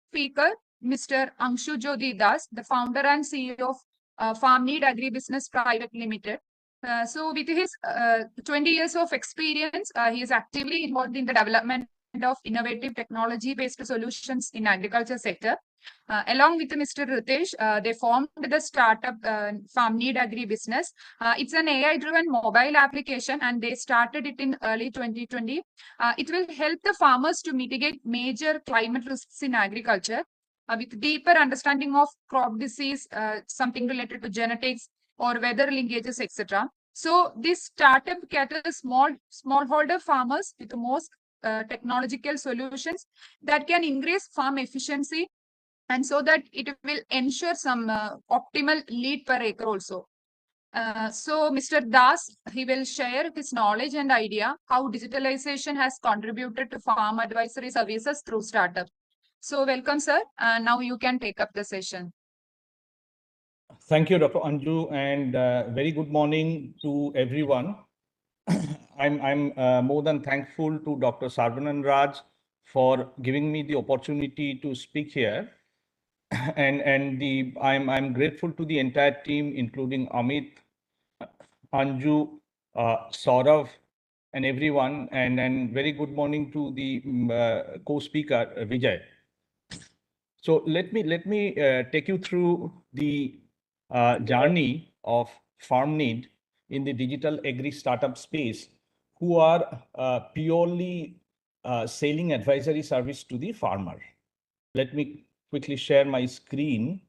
speaker, Mr. Anshu Jyoti Das, the founder and CEO of Farm Need Agribusiness Private Limited. So with his 20 years of experience, he is actively involved in the development of innovative technology-based solutions in agriculture sector. Along with Mr. Ritesh, they formed the startup Farm Need Agribusiness. It's an AI-driven mobile application, and they started it in early 2020. It will help the farmers to mitigate major climate risks in agriculture with deeper understanding of crop disease, something related to genetics or weather linkages, etc. So this startup caters smallholder farmers with the most technological solutions that can increase farm efficiency, and so that it will ensure some optimal lead per acre also. So Mr. Das, he will share his knowledge and idea how digitalization has contributed to farm advisory services through startup. So welcome, sir. Now you can take up the session. Thank you, Dr. Anju, and very good morning to everyone. I'm more than thankful to Dr. Sarvanan Raj for giving me the opportunity to speak here. I'm grateful to the entire team, including Amit, Anju, Saurav, and everyone. And very good morning to the co-speaker Vijay. So let me take you through the journey of Farm Need in the digital agri startup space, who are purely selling advisory service to the farmer. Let me quickly share my screen.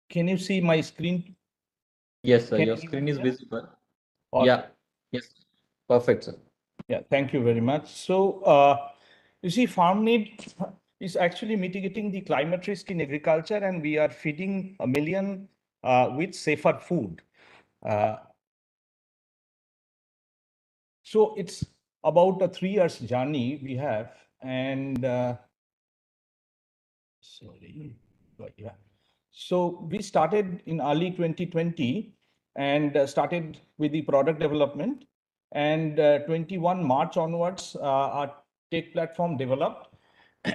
Can you see my screen? Yes, sir. Your screen is visible. Or, yeah. Yes. Perfect, sir. Yeah. Thank you very much. So you see, Farm Need is actually mitigating the climate risk in agriculture, and we are feeding 1 million with safer food. So it's about a 3 years journey we have, and so we started in early 2020 and started with the product development, and 21 March onwards our tech platform developed,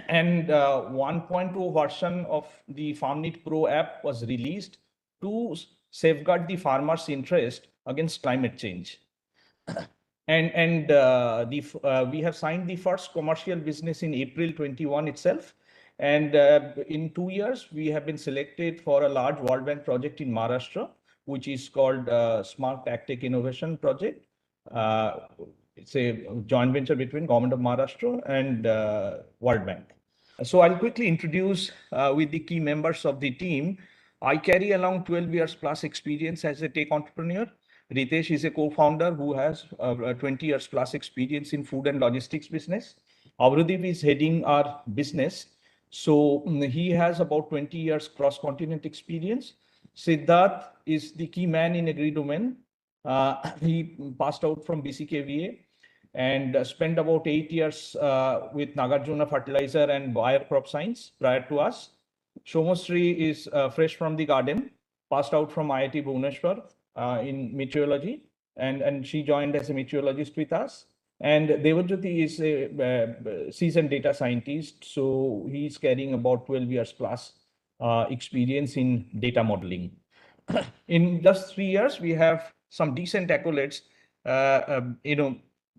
and 1.0 version of the Farm Need Pro app was released to safeguard the farmers' interest against climate change. And we have signed the first commercial business in April 21 itself. And in 2 years, we have been selected for a large World Bank project in Maharashtra, which is called Smart AgTech Innovation Project. It's a joint venture between Government of Maharashtra and World Bank. So I'll quickly introduce with the key members of the team. I carry along 12 years plus experience as a tech entrepreneur. Ritesh is a co-founder who has 20 years plus experience in food and logistics business. Avrudeep is heading our business. So he has about 20 years cross-continent experience. Siddharth is the key man in agri domain. He passed out from BCKVA and spent about 8 years with Nagarjuna Fertilizer and Bayer Crop Science prior to us. Shomosri is fresh from the garden, passed out from IIT Bhubaneswar in meteorology, and she joined as a meteorologist with us. And Devajyoti is a seasoned data scientist, so he's carrying about 12 years plus experience in data modeling. In just 3 years, we have some decent accolades.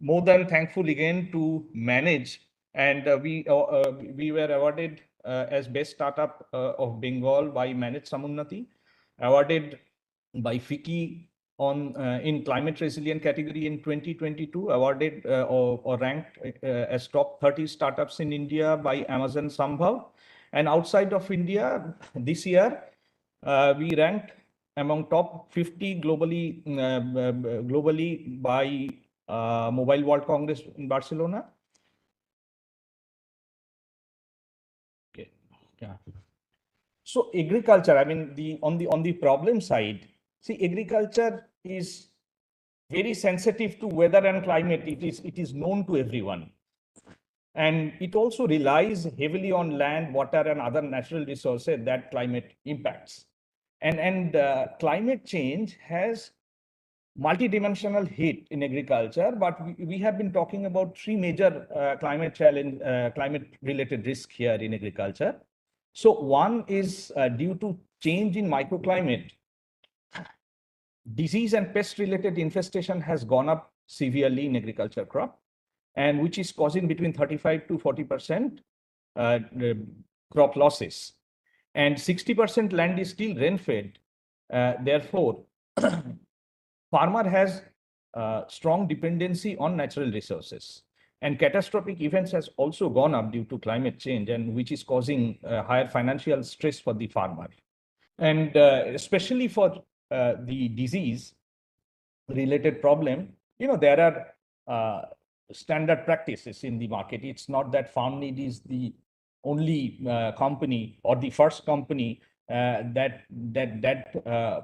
More than thankful again to manage, and we were awarded as best startup of Bengal by Manage Samunnati, awarded by FICCI on in climate resilient category in 2022, awarded or ranked as top 30 startups in India by Amazon Sambhav. And outside of India, this year, we ranked among top 50 globally by Mobile World Congress in Barcelona. Okay. Yeah. So agriculture, I mean, on the problem side, see, agriculture is very sensitive to weather and climate. It is known to everyone. And it also relies heavily on land, water, and other natural resources that climate impacts. And climate change has multidimensional hit in agriculture, but we have been talking about three major climate-related risks here in agriculture. So one is due to change in microclimate. Disease and pest-related infestation has gone up severely in agriculture crop, and which is causing between 35 to 40% crop losses. And 60% land is still rain-fed. Therefore, farmer has strong dependency on natural resources. And catastrophic events has also gone up due to climate change, and which is causing higher financial stress for the farmer. And especially for the disease related problem, there are standard practices in the market. It's not that FarmNeed is the only company or the first company that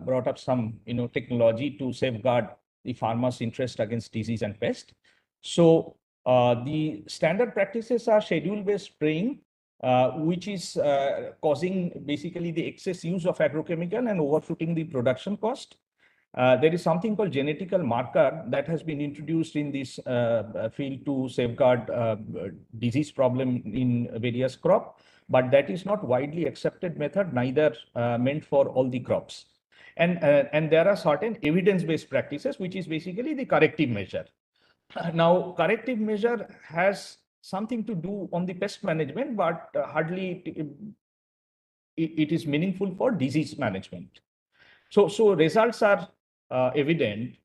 brought up some technology to safeguard the farmer's interest against disease and pest. So the standard practices are schedule-based spraying, which is causing basically the excess use of agrochemical and overshooting the production cost. There is something called genetical marker that has been introduced in this field to safeguard disease problem in various crop, but that is not widely accepted method, neither meant for all the crops. And there are certain evidence-based practices, which is basically the corrective measure. Now, corrective measure has something to do on the pest management, but hardly it is meaningful for disease management. So results are evident.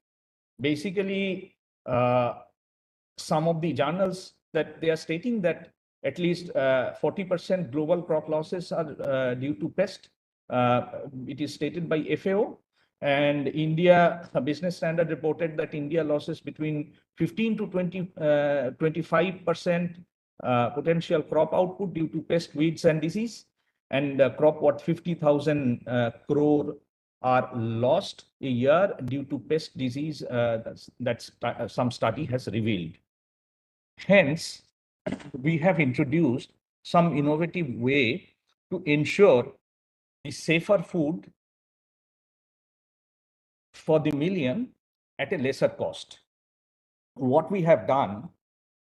Basically, some of the journals that they are stating that at least 40% global crop losses are due to pest. It is stated by FAO. And India Business Standard reported that India losses between 15 to 25% potential crop output due to pest, weeds, and disease. And crop worth 50,000 crore are lost a year due to pest disease that some study has revealed. Hence, we have introduced some innovative way to ensure the safer food for the million at a lesser cost. What we have done,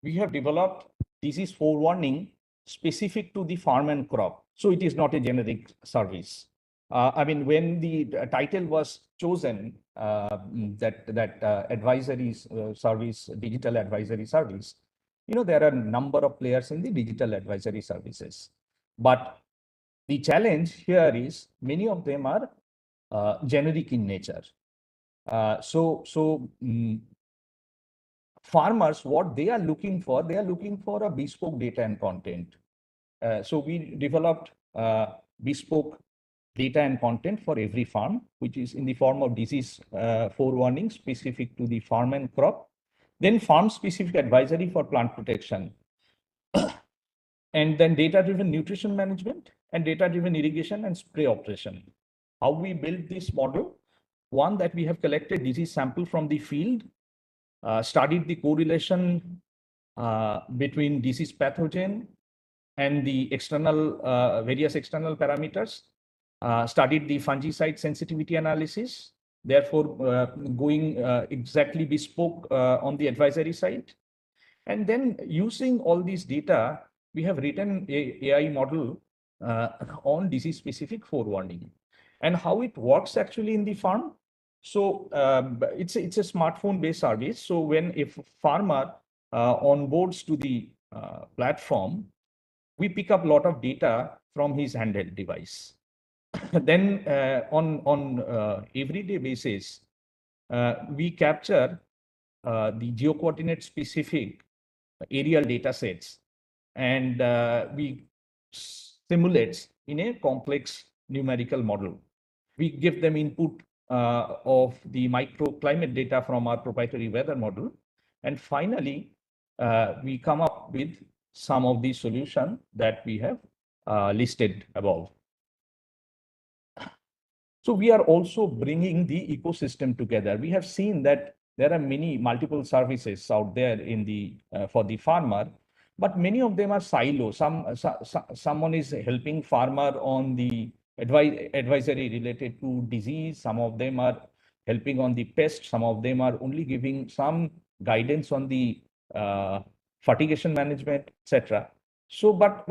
we have developed disease forewarning specific to the farm and crop. So it is not a generic service. I mean, when the title was chosen, that advisory service, digital advisory service, there are a number of players in the digital advisory services. But the challenge here is many of them are generic in nature. Farmers, what they are looking for a bespoke data and content. So we developed bespoke data and content for every farm, which is in the form of disease forewarning specific to the farm and crop, then farm-specific advisory for plant protection, and then data-driven nutrition management and data-driven irrigation and spray operation. How we build this model? One, that we have collected disease sample from the field, studied the correlation between disease pathogen and the external various external parameters, studied the fungicide sensitivity analysis, therefore going exactly bespoke on the advisory side. And then using all these data, we have written a AI model on disease-specific forewarning. And how it works actually in the farm. So it's a smartphone-based service. So when a farmer onboards to the platform, we pick up a lot of data from his handheld device. Then on everyday basis, we capture the geocoordinate specific aerial data sets, and we simulate in a complex numerical model. We give them input of the microclimate data from our proprietary weather model. And finally, we come up with some of the solution that we have listed above. So we are also bringing the ecosystem together. We have seen that there are multiple services out there in the for the farmer, but many of them are silos. Someone is helping farmer on the advisory related to disease. Some of them are helping on the pest. Some of them are only giving some guidance on the fertigation management, etc. So, but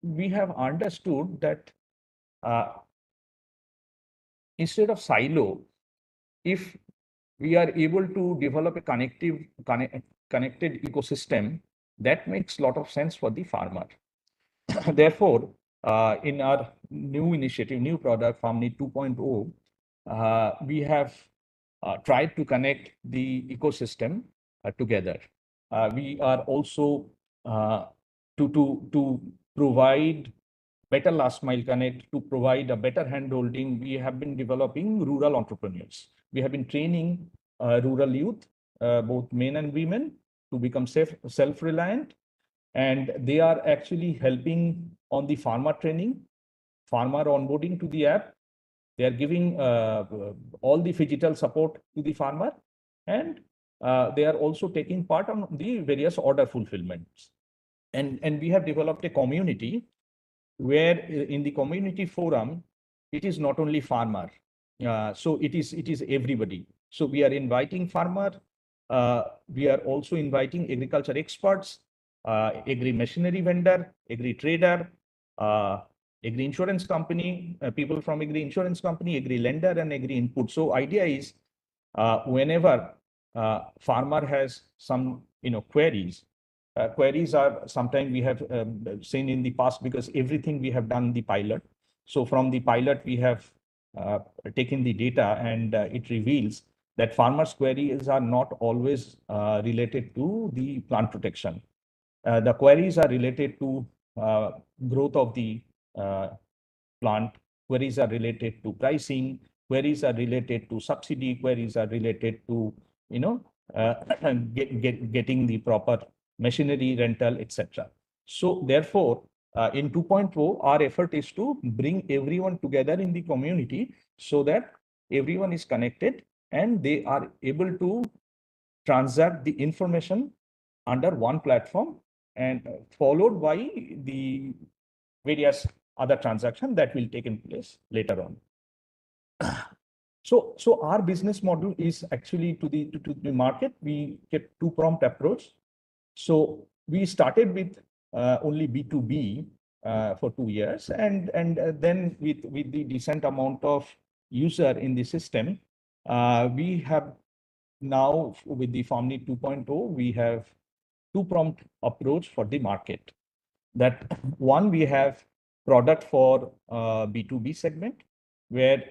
we have understood that instead of silo, if we are able to develop a connected ecosystem, that makes a lot of sense for the farmer. Therefore, in our new initiative, new product, FarmNet 2.0, we have tried to connect the ecosystem together. We are also to provide better last mile connect, to provide a better handholding. We have been developing rural entrepreneurs. We have been training rural youth, both men and women, to become self-reliant. And they are actually helping on the farmer training, farmer onboarding to the app. They are giving all the digital support to the farmer. And they are also taking part on the various order fulfillments. And we have developed a community where in the community forum, it is not only farmer. So it is everybody. So we are inviting farmer. We are also inviting agriculture experts, agri machinery vendor, agri trader, agri insurance company, people from agri insurance company, agri lender, and agri input. So idea is whenever farmer has some queries. Queries are sometimes we have seen in the past, because everything we have done the pilot. So from the pilot, we have taken the data, and it reveals that farmers' queries are not always related to the plant protection. The queries are related to growth of the plant. Queries are related to pricing. Queries are related to subsidy. Queries are related to getting the proper machinery rental, etc. So therefore, in 2.0, our effort is to bring everyone together in the community so that everyone is connected and they are able to transact the information under one platform, and followed by the various other transactions that will take in place later on. So our business model is actually to the market. We get two-pronged approach. So we started with only B2B for 2 years, and then with the decent amount of user in the system, we have now with the FarmNet 2.0, we have two-pronged approach for the market. That one, we have product for B2B segment, where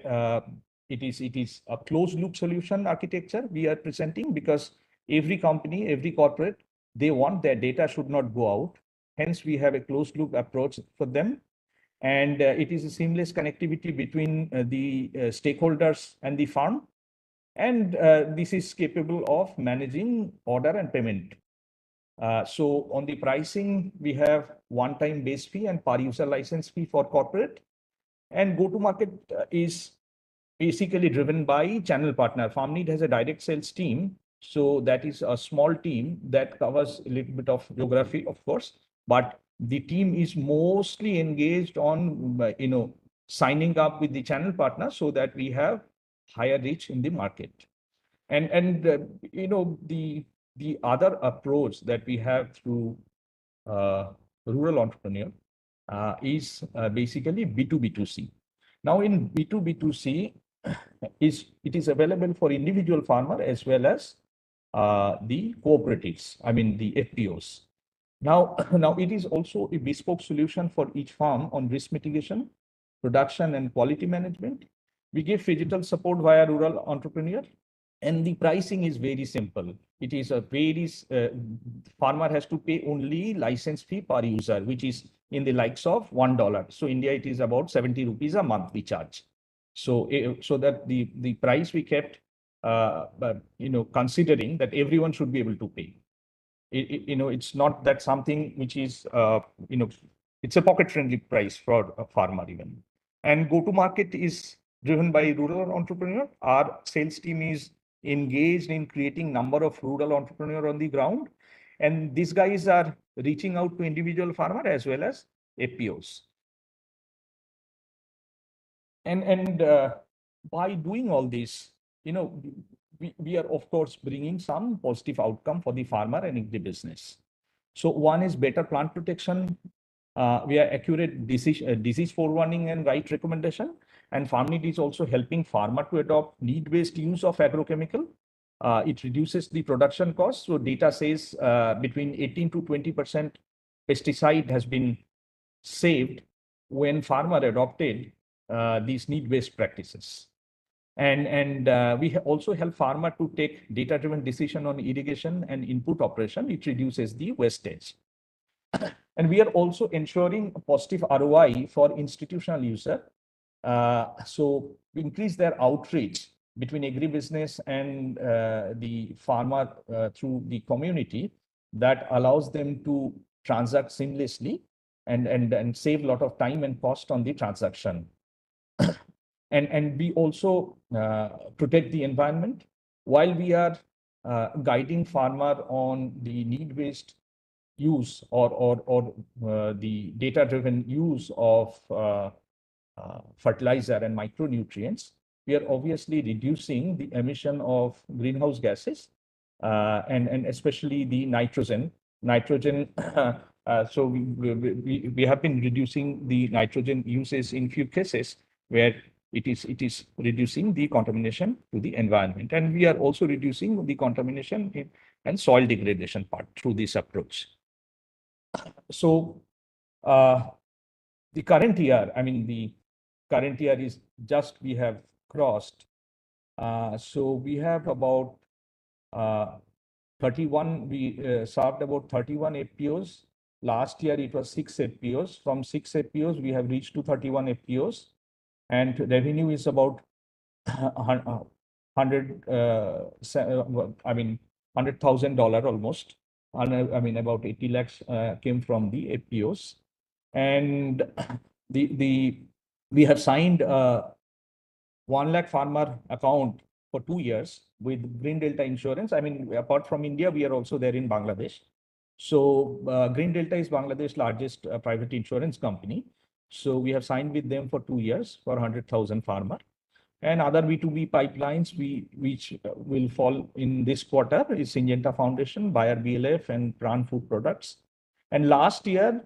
it is a closed loop solution architecture we are presenting, because every company, every corporate, they want their data should not go out. Hence, we have a closed loop approach for them. And it is a seamless connectivity between the stakeholders and the farm. And this is capable of managing order and payment. So on the pricing, we have one-time base fee and per user license fee for corporate. And go-to-market is basically driven by channel partner. FarmNet has a direct sales team. So that is a small team that covers a little bit of geography, of course, but the team is mostly engaged on, signing up with the channel partner so that we have higher reach in the market. And the other approach that we have through rural entrepreneur is basically B2B2C. Now in B2B2C, it is available for individual farmer as well as the cooperatives, I mean the FPOs. Now it is also a bespoke solution for each farm on risk mitigation, production and quality management. We give digital support via rural entrepreneur, and the pricing is very simple. It is a very, farmer has to pay only license fee per user, which is in the likes of $1. So India, it is about 70 rupees a month we charge. So that the price we kept, considering that everyone should be able to pay. It's not that something which is, it's a pocket-friendly price for a farmer even. And go-to-market is driven by rural entrepreneur. Our sales team is engaged in creating number of rural entrepreneur on the ground. And these guys are reaching out to individual farmer as well as FPOs. And by doing all this, we are of course bringing some positive outcome for the farmer and agribusiness. So one is better plant protection. We are accurate disease forewarning and right recommendation. And FarmNet is also helping farmer to adopt need-based use of agrochemical. It reduces the production cost. So data says between 18 to 20% pesticide has been saved when farmer adopted these need-based practices. And we also help farmer to take data-driven decision on irrigation and input operation. It reduces the wastage. And we are also ensuring a positive ROI for institutional user. So we increase their outreach between agribusiness and the farmer through the community that allows them to transact seamlessly and save a lot of time and cost on the transaction. And we also protect the environment while we are guiding farmer on the need-based use or the data-driven use of fertilizer and micronutrients. We are obviously reducing the emission of greenhouse gases and especially the nitrogen. So we have been reducing the nitrogen uses in few cases where it is reducing the contamination to the environment. And we are also reducing the contamination and soil degradation part through this approach. So the current year, the current year is just we have crossed. So we have about 31, we served about 31 FPOs. Last year it was 6 FPOs. From 6 FPOs, we have reached to 31 FPOs. And revenue is about $100,000 almost. About 80 lakhs came from the FPOs. And we have signed 1 lakh farmer account for 2 years with Green Delta Insurance. Apart from India, we are also there in Bangladesh. So Green Delta is Bangladesh's largest private insurance company. So we have signed with them for 2 years for 100,000 farmer. And other B2B pipelines which will fall in this quarter is Syngenta Foundation, Bayer BLF, and Pran Food Products. And last year,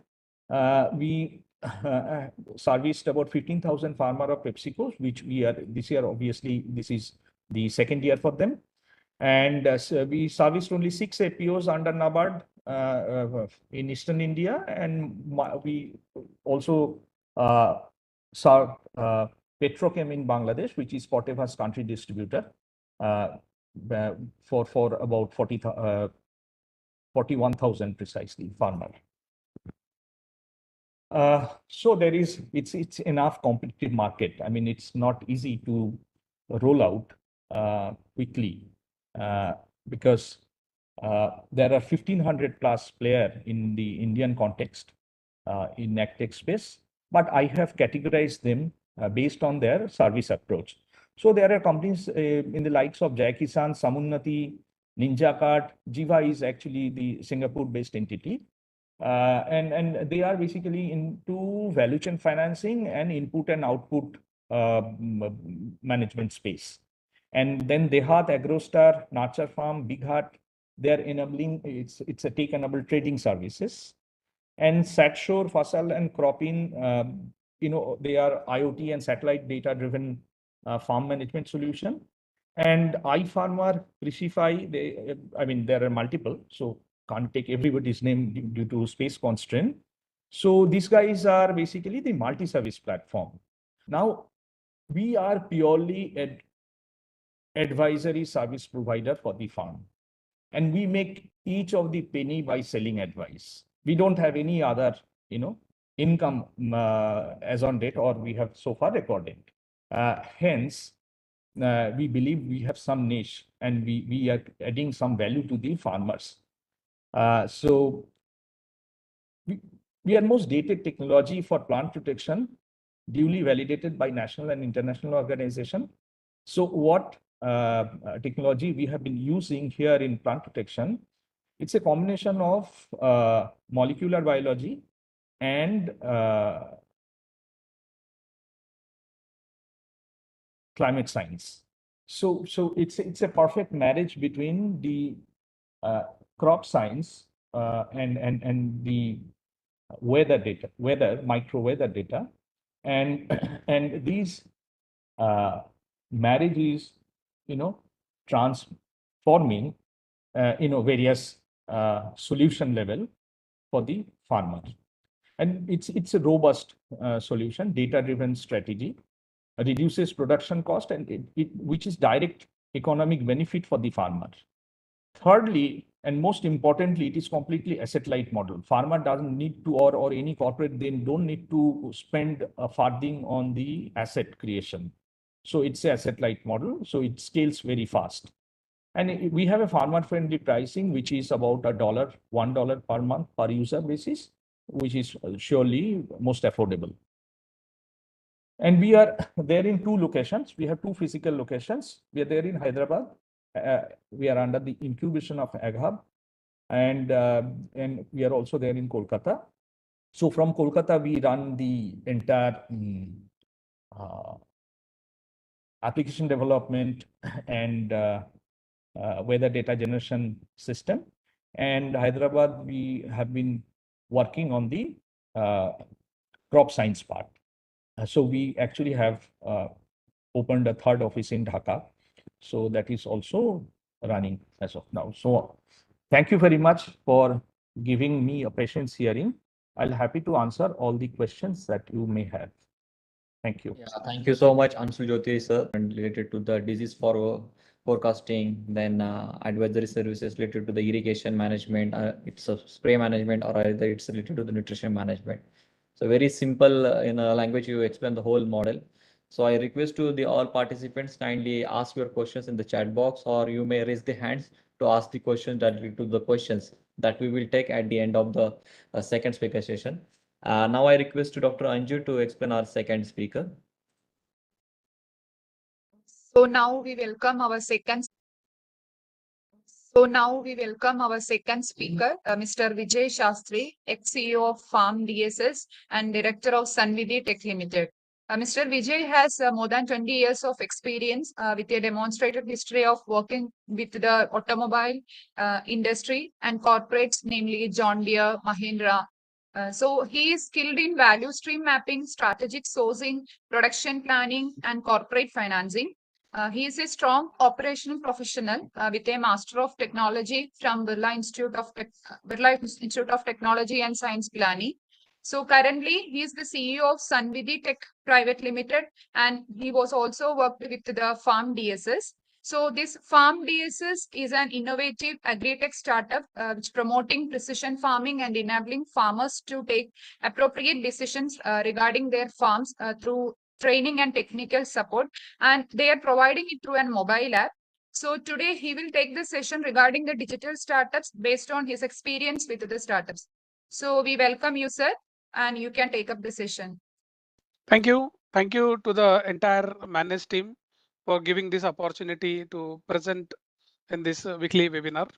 we serviced about 15,000 farmer of PepsiCo, which we are this year, obviously, this is the second year for them. And so we serviced only 6 APOs under NABARD in Eastern India. And we also served Petrochem in Bangladesh, which is Poteva's country distributor, for about 41,000 precisely farmer. So it's enough competitive market. It's not easy to roll out quickly because there are 1,500 plus players in the Indian context in AgTech space, but I have categorized them based on their service approach. So there are companies in the likes of Jai Kisan, Samunnati, NinjaCart. Jiva is actually the Singapore-based entity. And they are basically into value chain financing and input and output management space. And then Dehat, AgroStar, Nurture Farm, Big Heart, they're enabling, it's a tech-enabled trading services. And Satshore, Fasal, and Cropin, they are IoT and satellite data-driven farm management solution. And iFarmer, Krishify, there are multiple, so can't take everybody's name due to space constraint. So these guys are basically the multi-service platform. Now, we are purely advisory service provider for the farm. And we make each of the penny by selling advice. We don't have any other, income as on date, or we have so far recorded. Hence, we believe we have some niche and we are adding some value to the farmers. So we are most dated technology for plant protection, duly validated by national and international organization. So what technology we have been using here in plant protection, it's a combination of molecular biology and climate science. So it's a perfect marriage between the crop science and the micro weather data, and and these marriage is, transforming various solution level for the farmer. And it's a robust solution, data-driven strategy, reduces production cost, and which is direct economic benefit for the farmer. Thirdly, and most importantly, it is completely asset-light model. Farmer doesn't need to, or any corporate, they don't need to spend a farthing on the asset creation. So it's an asset-light model, so it scales very fast. And we have a farmer-friendly pricing, which is about $1 per month per user basis, which is surely most affordable. And we are there in 2 locations. We have 2 physical locations. We are there in Hyderabad. We are under the incubation of AgHub, and we are also there in Kolkata. So from Kolkata, we run the entire application development and weather data generation system. And Hyderabad, we have been working on the crop science part. So we actually have opened a 3rd office in Dhaka. So that is also running as of now. So thank you very much for giving me a patience hearing. I'll happy to answer all the questions that you may have. Thank you. Yeah, thank you so much, Anshul Jyoti sir, and related to the disease forecasting, then advisory services related to the irrigation management, it's a spray management, or either it's related to the nutrition management. So very simple in a language you explain the whole model. So I request to the all participants, kindly ask your questions in the chat box, or you may raise the hands to ask the questions related to the questions that we will take at the end of the second speaker session. Now I request to Dr. Anju to explain our second speaker. So now we welcome our second speaker, Mr. Vijay Shastri, ex-CEO of Farm DSS and Director of Sunvidhi Tech Limited. Mr. Vijay has more than 20 years of experience with a demonstrated history of working with the automobile industry and corporates, namely John Deere, Mahindra. So he is skilled in value stream mapping, strategic sourcing, production planning, and corporate financing. He is a strong operational professional with a Master of Technology from Birla Institute of Technology and Science Planning. So currently, he is the CEO of Sunvidhi Tech Private Limited, and he was also worked with the Farm DSS. So this Farm DSS is an innovative agri-tech startup which promoting precision farming and enabling farmers to take appropriate decisions regarding their farms through training and technical support, and they are providing it through a mobile app. So today he will take the session regarding the digital startups based on his experience with the startups. So we welcome you, sir, and you can take up the session. Thank you. Thank you to the entire Manage team for giving this opportunity to present in this weekly webinar.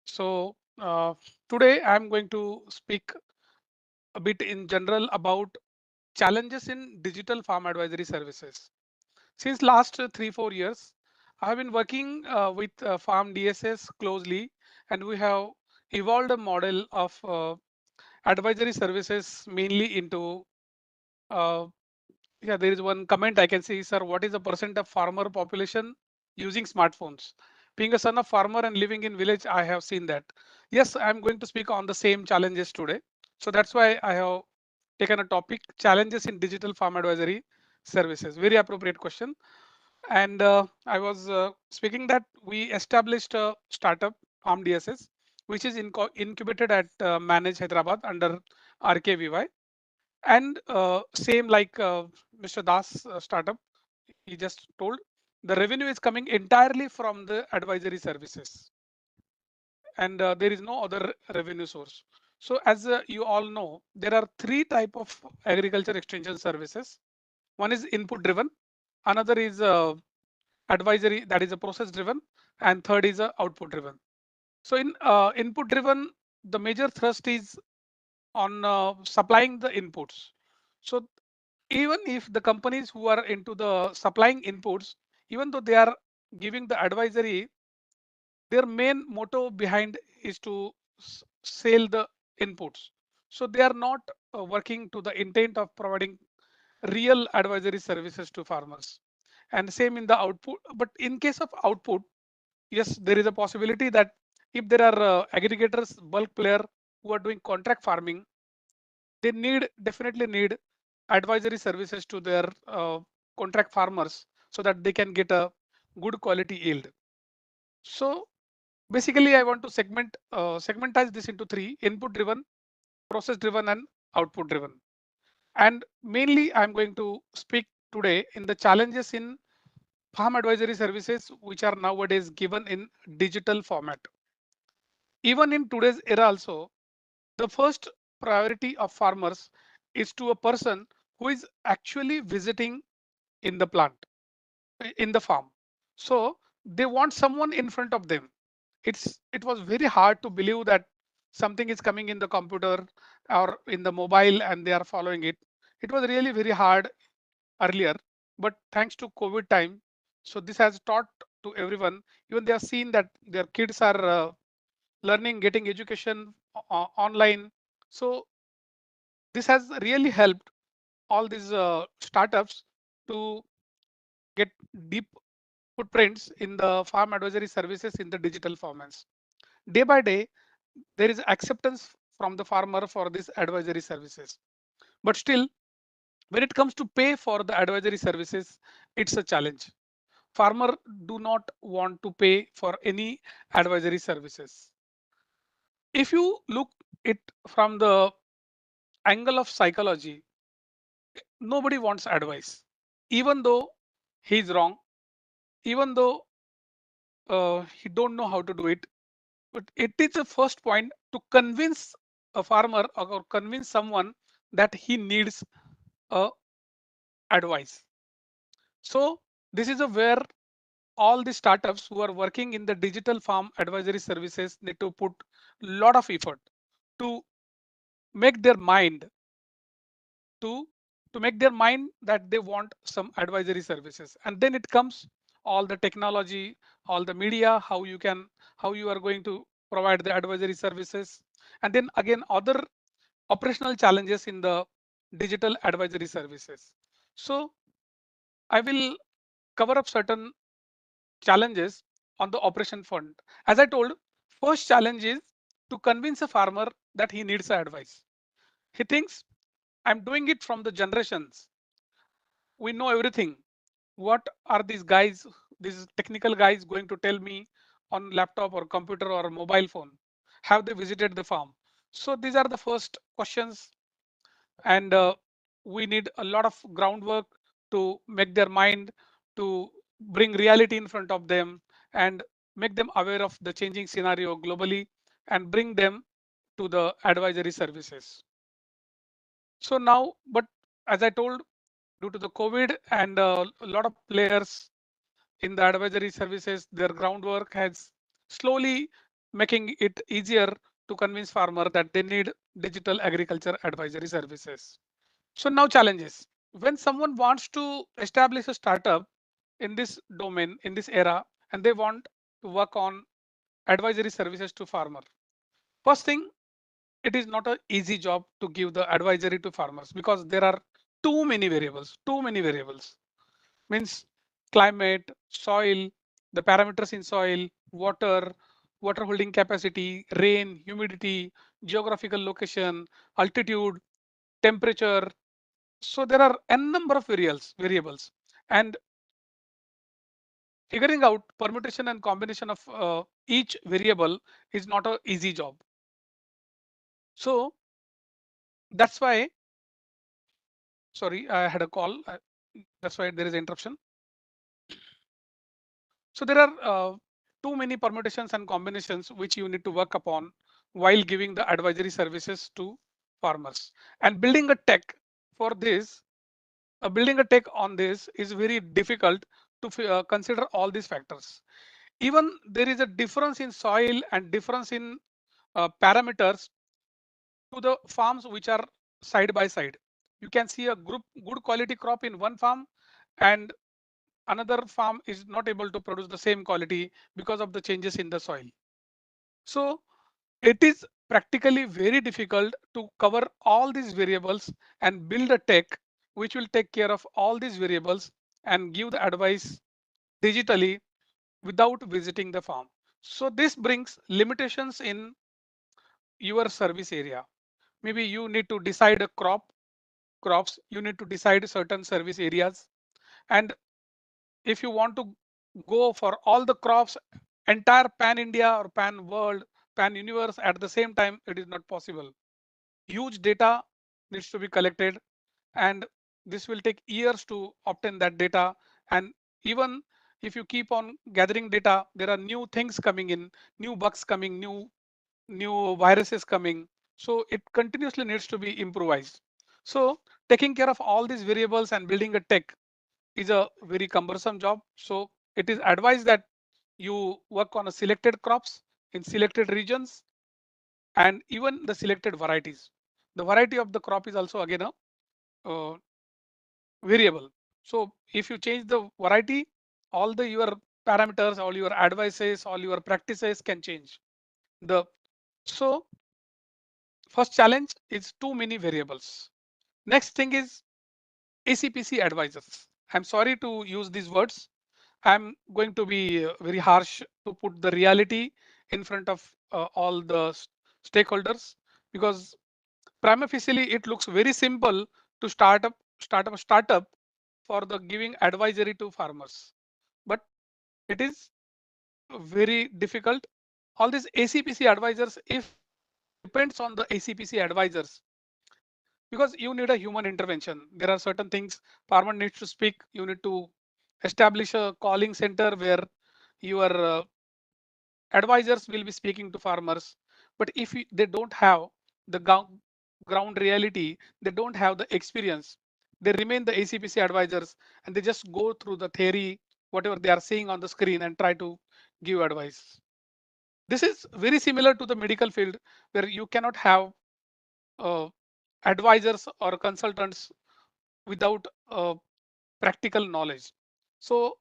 So today I'm going to speak a bit in general about challenges in digital farm advisory services. Since last 3-4 years, I have been working with Farm DSS closely, and we have evolved a model of advisory services mainly into yeah, there is one comment I can see, sir, what is the percent of farmer population using smartphones? Being a son of farmer and living in village, I have seen that. Yes, I'm going to speak on the same challenges today. So that's why I have taken a topic, challenges in digital farm advisory services. Very appropriate question. And I was speaking that we established a startup, Farm DSS, which is incubated at Manage Hyderabad under RKVY. And same like Mr. Das startup, he just told, the revenue is coming entirely from the advisory services, and there is no other revenue source. So as you all know, there are 3 types of agriculture extension services. One is input driven, another is advisory, that is a process driven, and third is output driven. So in input driven, the major thrust is on supplying the inputs. So even if the companies who are into the supplying inputs, even though they are giving the advisory, their main motto behind is to sell the inputs. So they are not working to the intent of providing real advisory services to farmers. And same in the output. But in case of output, yes, there is a possibility that if there are aggregators, bulk player who are doing contract farming, they definitely need advisory services to their contract farmers so that they can get a good quality yield. So basically, I want to segmentize this into three: input driven, process driven, and output driven. And mainly, I'm going to speak today in the challenges in farm advisory services, which are nowadays given in digital format. Even in today's era also, the first priority of farmers is to a person who is actually visiting in the plant, in the farm. So they want someone in front of them. It was very hard to believe that something is coming in the computer or in the mobile and they are following it. It was really very hard earlier, but thanks to COVID time, so this has taught to everyone. Even they have seen that their kids are learning, getting education online. So this has really helped all these startups to get deep footprints in the farm advisory services in the digital formats. Day by day, there is acceptance from the farmer for these advisory services. But still, when it comes to pay for the advisory services, it's a challenge. Farmer do not want to pay for any advisory services. If you look it from the angle of psychology, nobody wants advice, even though he's wrong, even though he don't know how to do it. But it is the first point to convince a farmer or convince someone that he needs a advice. So this is a where all the startups who are working in the digital farm advisory services need to put a lot of effort to make their mind to make their mind that they want some advisory services. And then it comes all the technology, all the media, how you are going to provide the advisory services, and then again other operational challenges in the digital advisory services. So I will cover up certain challenges on the operation front. As I told, first challenge is to convince a farmer that he needs advice. He thinks I'm doing it from the generations. We know everything. What are these technical guys going to tell me on laptop or computer or mobile phone? Have they visited the farm? So these are the first questions, and we need a lot of groundwork to make their mind, to bring reality in front of them and make them aware of the changing scenario globally and bring them to the advisory services. So now, but as I told, due to the COVID and a lot of players in the advisory services, their groundwork has slowly making it easier to convince farmer that they need digital agriculture advisory services. So now challenges. When someone wants to establish a startup in this domain, in this era, and they want to work on advisory services to farmer. First thing, it is not an easy job to give the advisory to farmers because there are too many variables. Means climate, soil, the parameters in soil, water holding capacity, rain, humidity, geographical location, altitude, temperature. So there are n number of variables, and figuring out permutation and combination of each variable is not an easy job. So that's why, sorry, I had a call. That's why there is interruption. So there are too many permutations and combinations which you need to work upon while giving the advisory services to farmers. And building a tech for this, building a tech on this is very difficult to consider all these factors. Even there is a difference in soil and difference in parameters to the farms which are side by side. You can see a good quality crop in one farm, and another farm is not able to produce the same quality because of the changes in the soil. So it is practically very difficult to cover all these variables and build a tech which will take care of all these variables and give the advice digitally without visiting the farm. So this brings limitations in your service area. Maybe you need to decide a crops, you need to decide certain service areas. And if you want to go for all the crops, entire pan India or pan world, pan universe at the same time, it is not possible. Huge data needs to be collected, and this will take years to obtain that data. And even if you keep on gathering data, there are new things coming in, new bugs coming, new viruses coming. So it continuously needs to be improvised. So taking care of all these variables and building a tech is a very cumbersome job. So it is advised that you work on a selected crops in selected regions and even the selected varieties. The variety of the crop is also again a variable. So if you change the variety, all the your parameters, all your advices, all your practices can change. The so first challenge is too many variables. Next thing is ACPC advisors. I'm sorry to use these words. I'm going to be very harsh to put the reality in front of all the stakeholders, because prima facie it looks very simple to start up a startup for the giving advisory to farmers, but it is very difficult. All these ACPC advisors, if depends on the ACPC advisors, because you need a human intervention. There are certain things farmer needs to speak. You need to establish a calling center where your advisors will be speaking to farmers. But if they don't have the ground reality, they don't have the experience, they remain the ACPC advisors and they just go through the theory, whatever they are seeing on the screen, and try to give advice. This is very similar to the medical field, where you cannot have uh, advisors or consultants without practical knowledge. So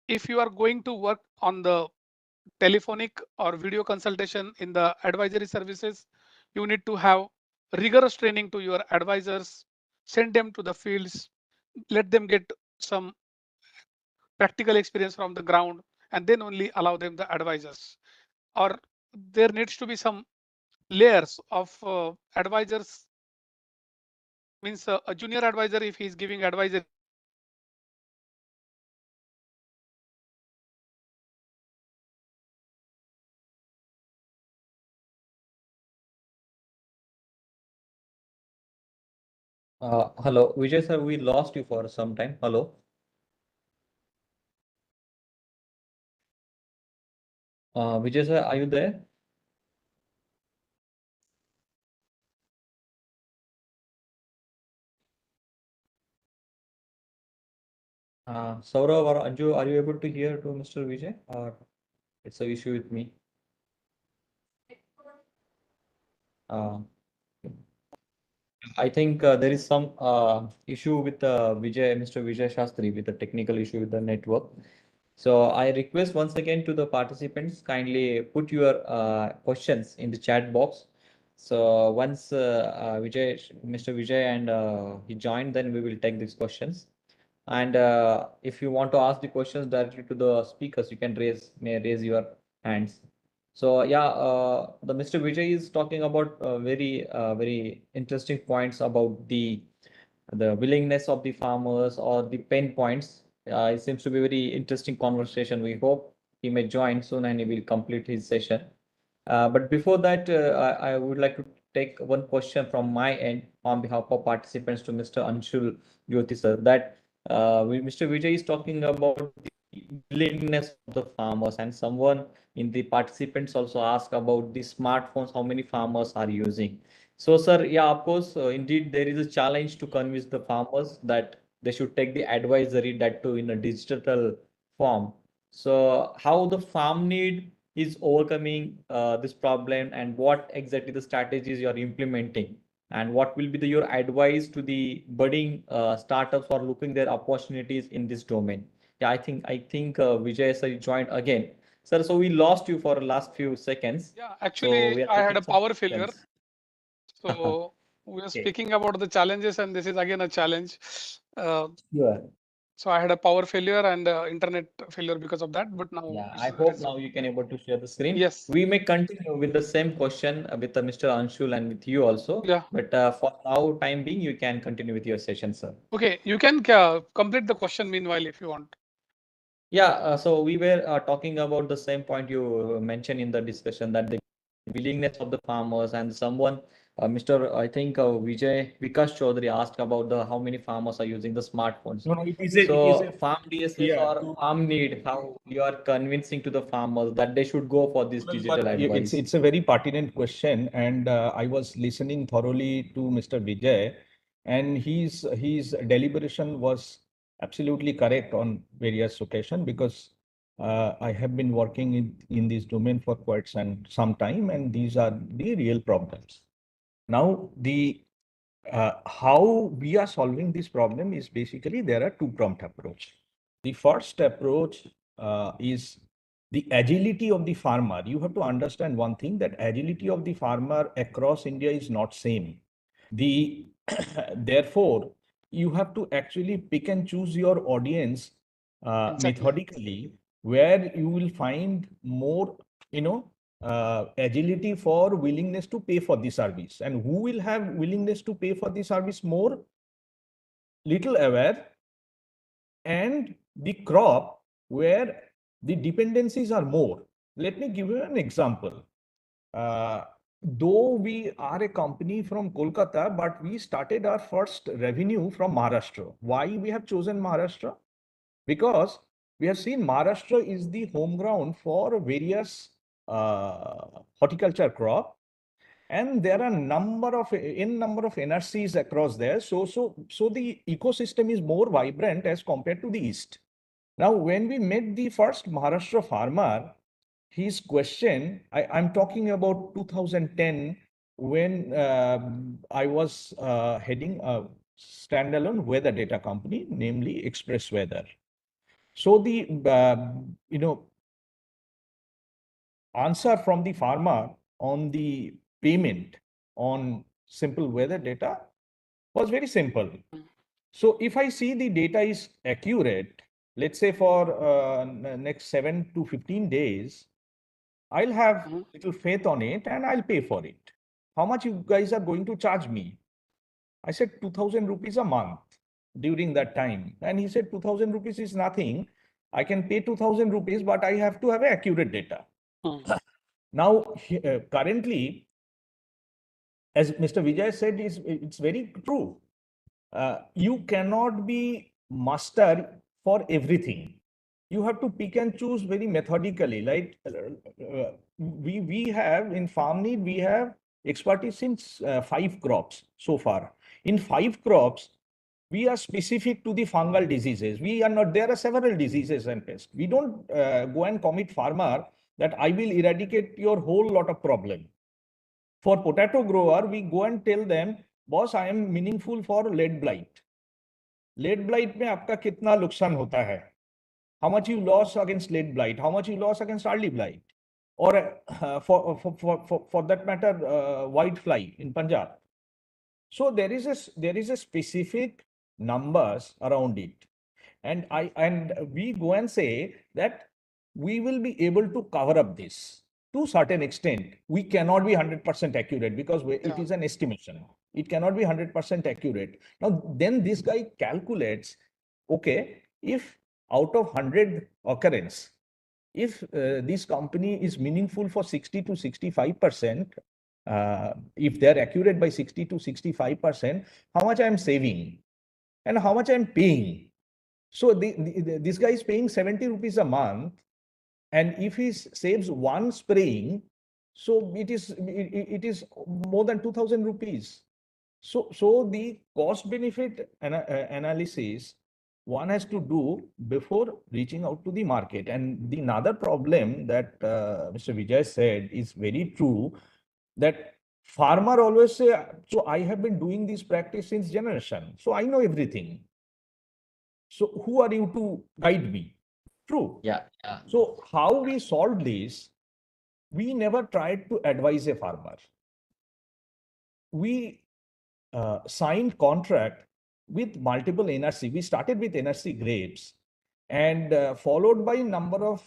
if you are going to work on the telephonic or video consultation in the advisory services, you need to have rigorous training to your advisors, send them to the fields, let them get some practical experience from the ground, and then only allow them the advisors. Or there needs to be some layers of advisors, means a junior advisor, if he is giving advisory, Hello, Vijay sir, we lost you for some time. Hello. Vijay sir, are you there? Saurav or Anju, are you able to hear to Mr. Vijay, or it's an issue with me? Uh, I think there is some issue with Mr. Vijay Shastri, with the technical issue with the network. So I request once again to the participants, kindly put your questions in the chat box. So once Mr. Vijay and he joined, then we will take these questions. And if you want to ask the questions directly to the speakers, you can raise your hands. So yeah, the Mr. Vijay is talking about very interesting points about the willingness of the farmers or the pain points. It seems to be a very interesting conversation. We hope he may join soon and he will complete his session. But before that, I would like to take one question from my end on behalf of participants to Mr. Anshul Jyoti sir, that Mr. Vijay is talking about the willingness of the farmers, and someone in the participants also ask about the smartphones, how many farmers are using. So, sir, yeah, of course, indeed, there is a challenge to convince the farmers that they should take the advisory, that too in a digital form. So, how the farm need is overcoming this problem, and what exactly the strategies you are implementing And what will be your advice to the budding startups or looking their opportunities in this domain? Yeah, I think Vijay sir joined again. Sir, so we lost you for the last few seconds. Yeah, So we actually, are I had taking a some power failure. questions. So we are Okay. speaking about the challenges, and this is again a challenge. Uh, Sure. so I had a power failure and internet failure because of that, but now Yeah, it's I hope now resolved. you can able to share the screen. Yes. We may continue with the same question with Mr. Anshul and with you also. Yeah. But for now, time being, you can continue with your session, sir. Okay, you can complete the question meanwhile if you want. Yeah, so we were talking about the same point you mentioned in the discussion, that the willingness of the farmers, and someone, Mr. I think Vijay Vikas Chaudhary asked about the how many farmers are using the smartphones. No, it is a Farm DSS yeah. or farm need, how you are convincing to the farmers that they should go for this digital advice? It's a very pertinent question, and I was listening thoroughly to Mr. Vijay, and his deliberation was absolutely correct on various occasions, because I have been working in this domain for quite some time, and these are the real problems. Now, the how we are solving this problem is basically there are two-pronged approach. The first approach is the agility of the farmer. You have to understand one thing, that agility of the farmer across India is not same. The therefore you have to actually pick and choose your audience Exactly. methodically, where you will find more, agility for willingness to pay for the service, and who will have willingness to pay for the service more, little aware, and the crop where the dependencies are more. Let me give you an example. Though we are a company from Kolkata, but we started our first revenue from Maharashtra. Why we have chosen Maharashtra? Because we have seen Maharashtra is the home ground for various horticulture crop, and there are number of NRCs across there. So the ecosystem is more vibrant as compared to the east. Now, when we met the first Maharashtra farmer, his question, I'm talking about 2010, when I was heading a standalone weather data company, namely Express Weather. So the answer from the farmer on the payment on simple weather data was very simple. So if I see the data is accurate, let's say for next 7 to 15 days, I'll have little faith on it and I'll pay for it. How much you guys are going to charge me? I said 2,000 rupees a month during that time. And he said 2,000 rupees is nothing. I can pay 2,000 rupees, but I have to have accurate data. Now, currently, as Mr. Vijay said, it's very true. You cannot be master for everything. You have to pick and choose very methodically. Like we have in farm need, we have expertise in 5 crops so far. In 5 crops, we are specific to the fungal diseases. We are not, there are several diseases and pests. We don't go and commit farmer that I will eradicate your whole lot of problem. For potato grower, we go and tell them, boss, I am meaningful for lead blight. Lead blight में आपका कितना नुकसान होता है? How much you lost against lead blight? How much you lost against early blight? Or for that matter, white fly in Punjab. So there is a specific numbers around it, and we go and say that we will be able to cover up this to certain extent. We cannot be 100% accurate because it is an estimation. It cannot be 100% accurate. Now then this guy calculates, okay, if out of 100 occurrence, if this company is meaningful for 60 to 65%, if they're accurate by 60 to 65%, how much I'm saving and how much I'm paying. So this guy is paying 70 rupees a month, and if he saves one spraying, so it is more than 2,000 rupees. So the cost benefit analysis one has to do before reaching out to the market. And the another problem that Mr. Vijay said is very true, that farmer always say, so I have been doing this practice since generation, so I know everything. So who are you to guide me? True. Yeah, yeah. So how we solved this, we never tried to advise a farmer. We signed contract with multiple NRC. We started with NRC grapes and followed by a number of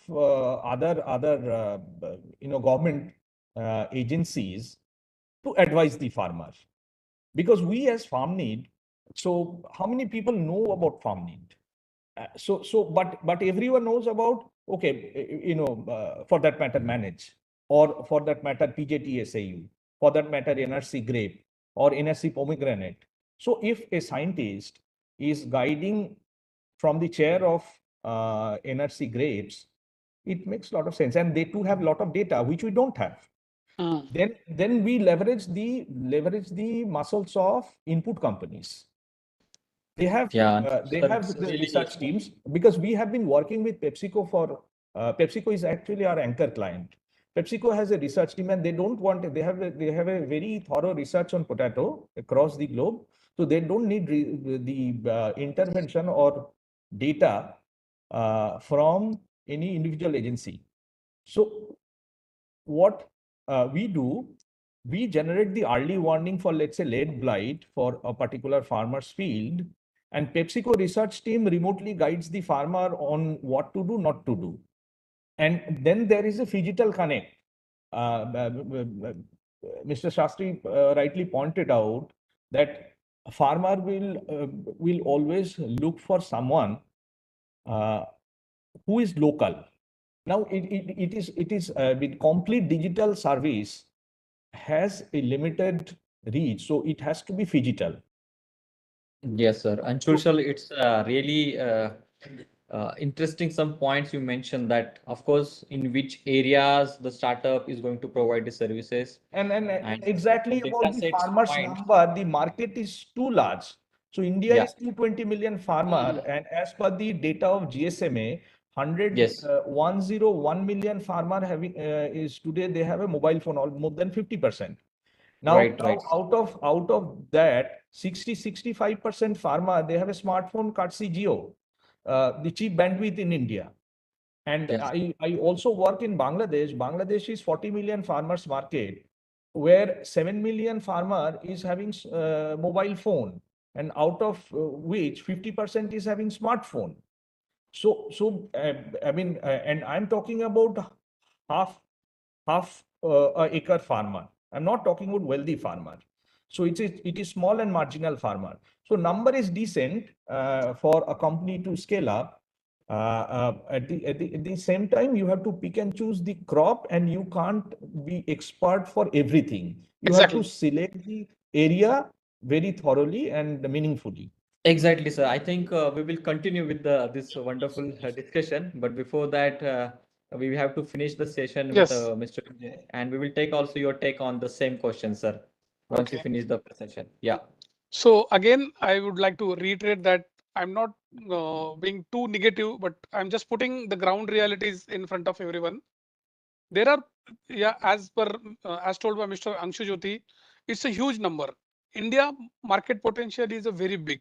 other government agencies to advise the farmer. Because we as farm need, so how many people know about farm need? But everyone knows about, okay, for that matter, manage, or for that matter, PJTSAU, for that matter, NRC grape or NRC pomegranate. So if a scientist is guiding from the chair of NRC grapes, it makes a lot of sense. And they too have a lot of data, which we don't have. Then we leverage the muscles of input companies. They have the research teams, because we have been working with PepsiCo for PepsiCo is actually our anchor client. PepsiCo has a research team, and they don't want they have a very thorough research on potato across the globe, so they don't need the intervention or data from any individual agency. So what we do, we generate the early warning for, let's say, lead blight for a particular farmer's field, and PepsiCo research team remotely guides the farmer on what to do, not to do. And then there is a phygital connect. Mr. Shastri rightly pointed out that a farmer will always look for someone who is local. Now, it is with complete digital service has a limited reach, so it has to be phygital. Yes, sir. And Churshal, it's really interesting some points you mentioned that, of course, in which areas the startup is going to provide the services. And exactly about the farmers number, the market is too large. So India is 220 million farmer, and as per the data of GSMA, 101 million farmer having is today they have a mobile phone, more than 50%. Now, out of that, 65% farmer, they have a smartphone courtesy Jio, the cheap bandwidth in India. And I also work in Bangladesh. Bangladesh is 40 million farmers market, where 7 million farmer is having mobile phone, and out of which 50% is having smartphone. So I mean, and I'm talking about half a acre farmer. I'm not talking about wealthy farmer. So it is small and marginal farmer. So number is decent for a company to scale up. At the same time, you have to pick and choose the crop, and you can't be expert for everything. You have to select the area very thoroughly and meaningfully. Exactly, sir. I think we will continue with this wonderful discussion. But before that, we have to finish the session with Mr. Vijay, and we will take also your take on the same question, sir, once you finish the session. Yeah. So again, I would like to reiterate that I'm not being too negative, but I'm just putting the ground realities in front of everyone. There are, as told by Mr. Anshu Jyoti, it's a huge number. India market potential is a very big,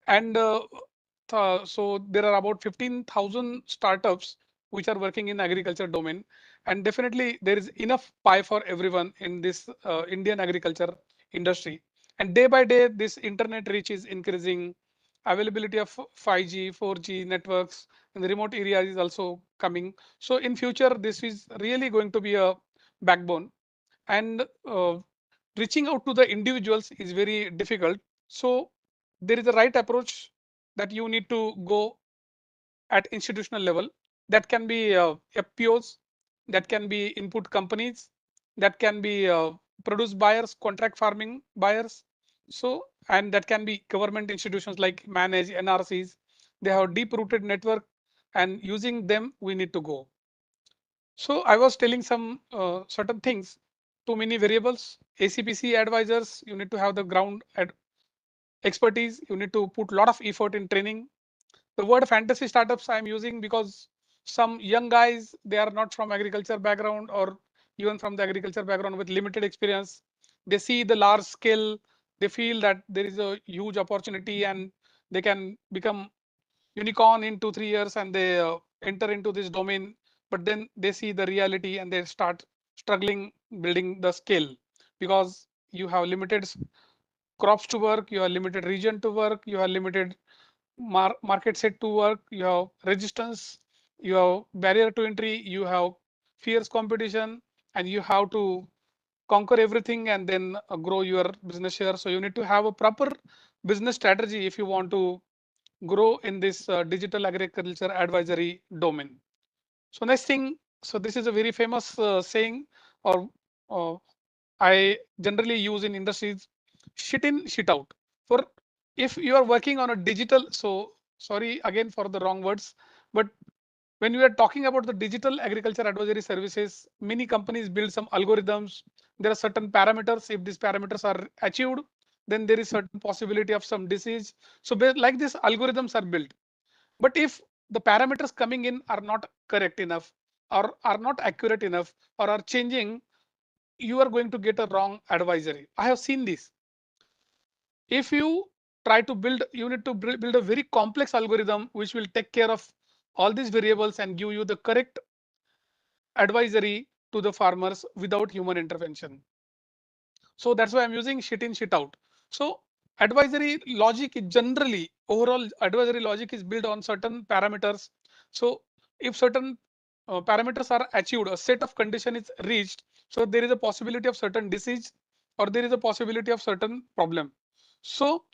and so there are about 15,000 startups which are working in agriculture domain, and definitely there is enough pie for everyone in this Indian agriculture industry. And day by day, this internet reach is increasing. Availability of 5G, 4G networks in the remote areas is also coming. So in future, this is really going to be a backbone, and reaching out to the individuals is very difficult. So there is a right approach that you need to go at institutional level. That can be FPOs, that can be input companies, that can be produce buyers, contract farming buyers. So, and that can be government institutions like Manage, NRCs. They have deep rooted network, and using them we need to go. So I was telling some certain things, too many variables. ACPC advisors, you need to have the ground expertise. You need to put a lot of effort in training. The word fantasy startups I'm using because some young guys, they are not from agriculture background or even from the agriculture background with limited experience. they see the large scale, they feel that there is a huge opportunity and they can become unicorn in 2-3 years, and they enter into this domain. But then they see the reality and they start struggling building the scale, because you have limited crops to work, you have limited region to work, you have limited market set to work, you have resistance, you have barrier to entry, you have fierce competition, and you have to conquer everything and then grow your business share. So you need to have a proper business strategy if you want to grow in this digital agriculture advisory domain. So next thing, so this is a very famous saying, or I generally use in industries: shit in, shit out. For if you are working on a digital, so sorry again for the wrong words, but when we are talking about the digital agriculture advisory services, many companies build some algorithms. There are certain parameters. If these parameters are achieved, then there is certain possibility of some disease. So like this, algorithms are built. But if the parameters coming in are not correct enough, or are not accurate enough, or are changing, you are going to get a wrong advisory. I have seen this. If you try to build, you need to build a very complex algorithm which will take care of all these variables and give you the correct advisory to the farmers without human intervention. So that's why I'm using shit in, shit out. So advisory logic is generally, overall advisory logic is built on certain parameters. So if certain parameters are achieved, a set of condition is reached, so there is a possibility of certain disease, or there is a possibility of certain problem. So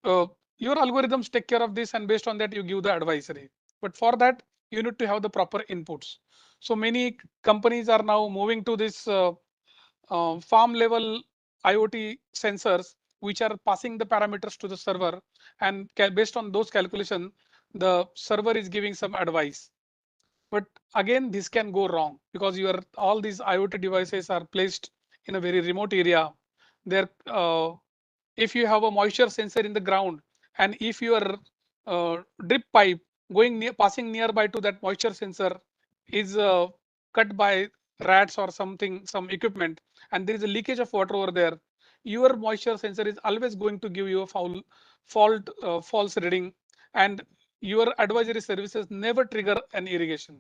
your algorithms take care of this, and based on that you give the advisory. But for that you need to have the proper inputs. So many companies are now moving to this farm level IoT sensors, which are passing the parameters to the server, and based on those calculation, the server is giving some advice. But again, this can go wrong, because your all these IoT devices are placed in a very remote area. There, if you have a moisture sensor in the ground, and if your drip pipe going near, passing nearby to that moisture sensor is cut by rats or something, some equipment, and there is a leakage of water over there, your moisture sensor is always going to give you a false reading, and your advisory services never trigger an irrigation.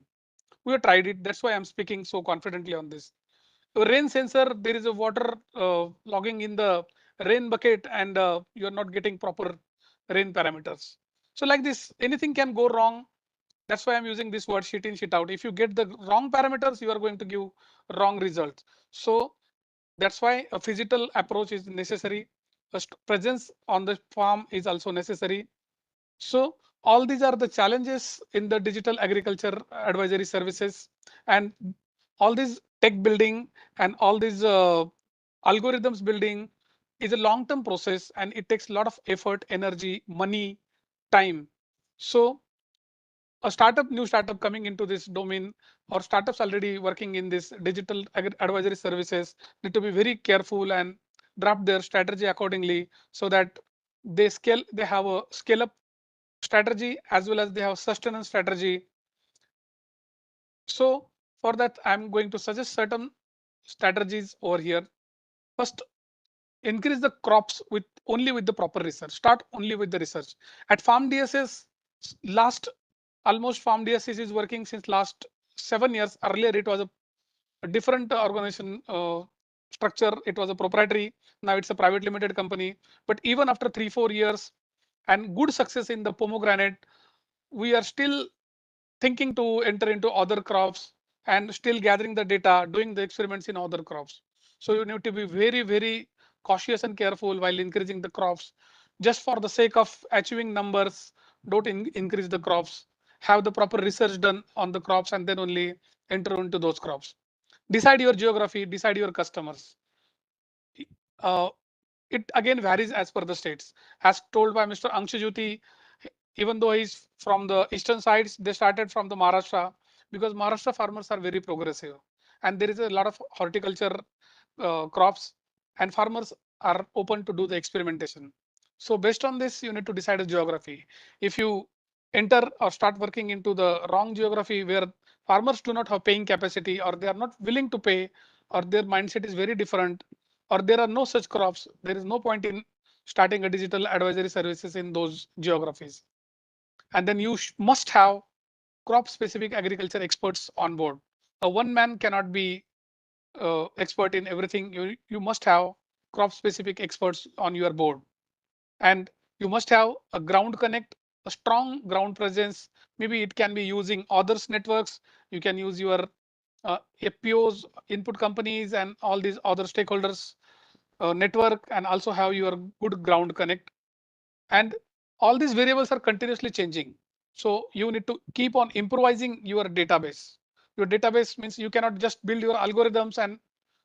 We have tried it. That's why I'm speaking so confidently on this. A rain sensor, there is a water logging in the rain bucket, and you're not getting proper rain parameters. So like this, anything can go wrong. That's why I'm using this word shit in, shit out. If you get the wrong parameters, you are going to give wrong results. So that's why a physical approach is necessary. A presence on the farm is also necessary. So all these are the challenges in the digital agriculture advisory services, and all this tech building and all these algorithms building is a long-term process, and it takes a lot of effort, energy, money, time. So a new startup coming into this domain, or startups already working in this digital advisory services, need to be very careful and draft their strategy accordingly, so that they have a scale up strategy as well as they have sustenance strategy. So for that, I'm going to suggest certain strategies over here. First, increase the crops with only with the proper research. Start only with the research. At Farm DSS, last almost Farm DSS is working since last 7 years. Earlier, it was a different organization structure. It was a proprietary. Now it's a private limited company. But even after 3-4 years and good success in the pomegranate, we are still thinking to enter into other crops and still gathering the data, doing the experiments in other crops. So you need to be very, very cautious and careful while increasing the crops. Just for the sake of achieving numbers, don't increase the crops. Have the proper research done on the crops, and then only enter into those crops. Decide your geography, decide your customers. Uh, it again varies as per the states. As told by Mr. Anshujyoti, even though he's from the eastern sides, they started from the Maharashtra, because Maharashtra farmers are very progressive, and there is a lot of horticulture crops, and farmers are open to do the experimentation. So based on this, you need to decide a geography. If you enter or start working into the wrong geography, where farmers do not have paying capacity, or they are not willing to pay, or their mindset is very different, or there are no such crops, there is no point in starting a digital advisory services in those geographies. And then you must have crop specific agriculture experts on board. A one man cannot be expert in everything. You must have crop specific experts on your board, and you must have a ground connect, a strong ground presence. Maybe it can be using others networks. You can use your FPOs, input companies, and all these other stakeholders network, and also have your good ground connect. And all these variables are continuously changing. So you need to keep on improvising your database. Your database means you cannot just build your algorithms and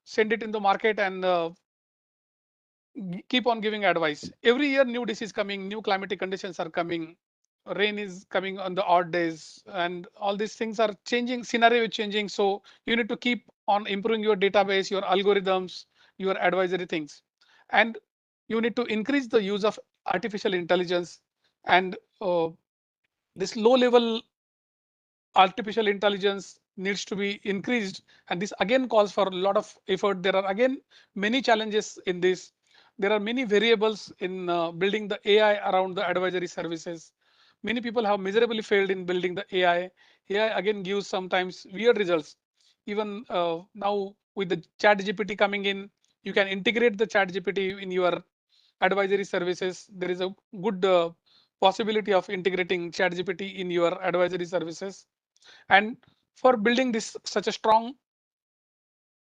send it in the market and keep on giving advice. Every year new disease coming, new climatic conditions are coming, rain is coming on the odd days, and all these things are changing, scenario is changing. So you need to keep on improving your database, your algorithms, your advisory things. And you need to increase the use of artificial intelligence, and this low level artificial intelligence needs to be increased, and this again calls for a lot of effort. There are again many challenges in this. There are many variables in building the AI around the advisory services. Many people have miserably failed in building the AI. AI again gives sometimes weird results. Even now with the chat GPT coming in, you can integrate the chat GPT in your advisory services. There is a good possibility of integrating chat GPT in your advisory services. And for building this such a strong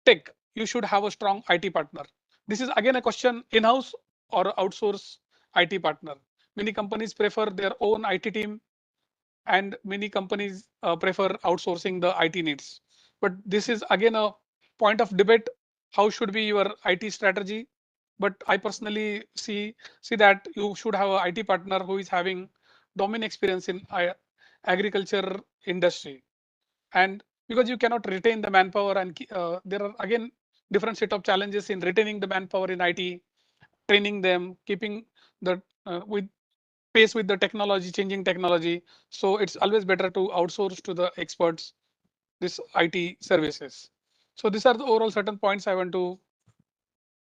tech, you should have a strong IT partner. This is again a question: in-house or outsource IT partner. Many companies prefer their own IT team, and many companies prefer outsourcing the IT needs. But this is again a point of debate. How should be your IT strategy? But I personally see that you should have an IT partner who is having domain experience in agriculture industry. And because you cannot retain the manpower, and there are again different set of challenges in retaining the manpower in IT, training them, keeping the with pace with the technology, changing technology. So it's always better to outsource to the experts this IT services. So these are the overall certain points I want to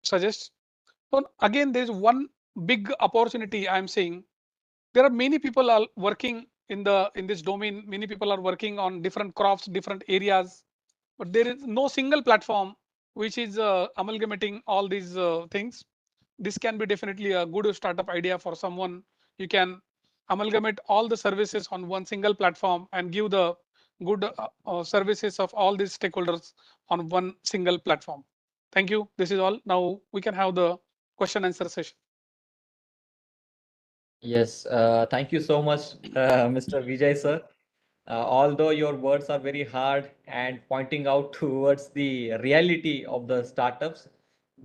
suggest. So again, there is one big opportunity I am saying. There are many people are working in this domain. Many people are working on different crops, different areas, but there is no single platform which is amalgamating all these things. This can be definitely a good startup idea for someone. You can amalgamate all the services on one single platform and give the good services of all these stakeholders on one single platform. Thank you. This is all. Now we can have the question answer session. Yes, thank you so much, Mr. Vijay sir. Although your words are very hard and pointing out towards the reality of the startups,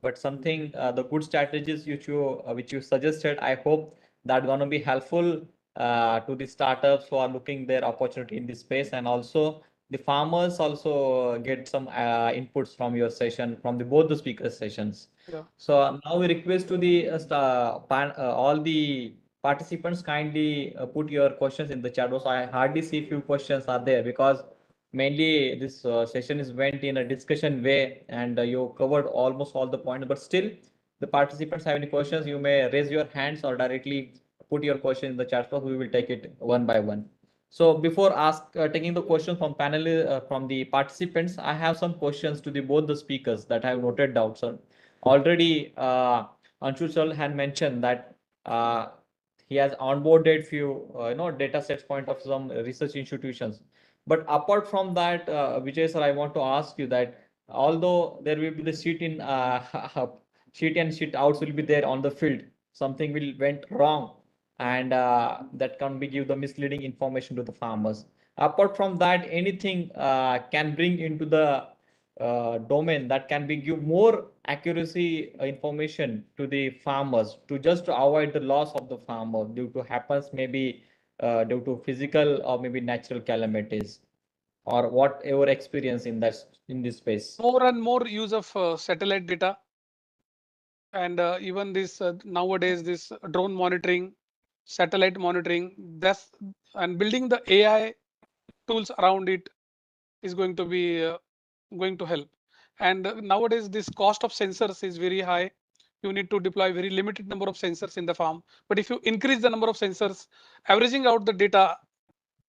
but something the good strategies which you suggested, I hope that gonna be helpful to the startups who are looking their opportunity in this space, and also the farmers also get some inputs from your session, from the both the speaker sessions. Yeah. So now we request to the all the participants kindly put your questions in the chat box. I hardly see few questions are there because mainly this session is went in a discussion way, and you covered almost all the points. But still, the participants have any questions, you may raise your hands or directly put your question in the chat box. We will take it one by one. So before taking the question from panel from the participants, I have some questions to the both the speakers that I have noted down. So already Anshu sir had mentioned that he has onboarded few data sets point of some research institutions. But apart from that, Vijay sir, I want to ask you that although there will be the sheet in sheet and sheet outs will be there on the field, something will went wrong, and that can be give the misleading information to the farmers. Apart from that, anything can bring into the domain that can be give more accuracy information to the farmers to just to avoid the loss of the farmer due to happens maybe due to physical or maybe natural calamities, or whatever experience in that in this space. More and more use of satellite data, and even this nowadays this drone monitoring, satellite monitoring, that's and building the AI tools around it is going to be going to help. And nowadays, this cost of sensors is very high. You need to deploy very limited number of sensors in the farm. But if you increase the number of sensors, averaging out the data